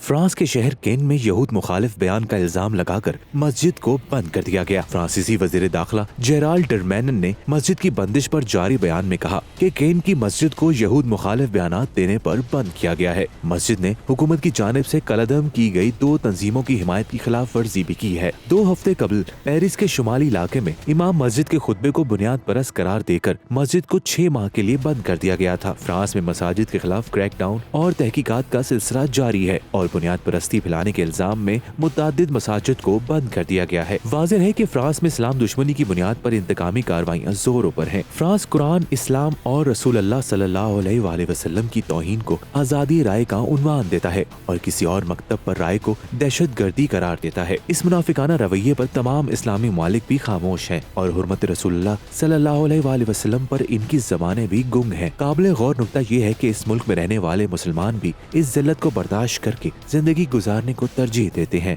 France کے شہر can میں یہود مخالف بیان کا الزام لگا کر مسجد کو بند کر دیا گیا۔ فرانسیسی وزیر داخلہ جیرالڈ ڈرمینن نے مسجد کی بندش پر جاری بیان میں کہا کہ کین کی مسجد کو یہود مخالف بیانات دینے پر بند کیا گیا ہے۔ مسجد نے حکومت کی جانب سے کالعدم کی گئی 2 تنظیموں کی حمایت کی خلاف ورزی بھی کی ہے۔ 2 ہفتے قبل پیرس کے شمالی علاقے میں امام مسجد کے خطبے کو بنیاد پرست قرار دے کر مسجد کو 6 ماہ کے لیے بند کر دیا گیا تھا۔ فرانس میں مساجد کے خلاف کریک ڈاؤن اور تحقیقات کا سلسلہ جاری ہے اور بنیاد پرستی پھیلانے کے الزام میں متعدد مساجد کو بند کر دیا گیا ہے۔ واضح ہے کہ فرانس میں اسلام دشمنی کی بنیاد پر انتقامی کارروائیاں زوروں پر ہیں۔ فرانس قرآن، اسلام اور رسول اللہ صلی اللہ علیہ وآلہ وسلم کی توہین کو آزادی رائے کا عنوان دیتا ہے اور کسی اور مکتب پر رائے کو دہشت گردی قرار دیتا ہے۔ اس منافقانہ رویے پر تمام اسلامی ممالک بھی خاموش ہیں اور حرمت رسول اللہ صلی اللہ علیہ وآلہ وسلم پر ان کی زبانیں بھی گنگ ہیں۔ قابل غور نکتہ یہ ہے کہ اس ملک میں رہنے والے مسلمان بھی اس ذلت کو برداشت کر کے زندگی گزارنے کو ترجیح دیتے ہیں۔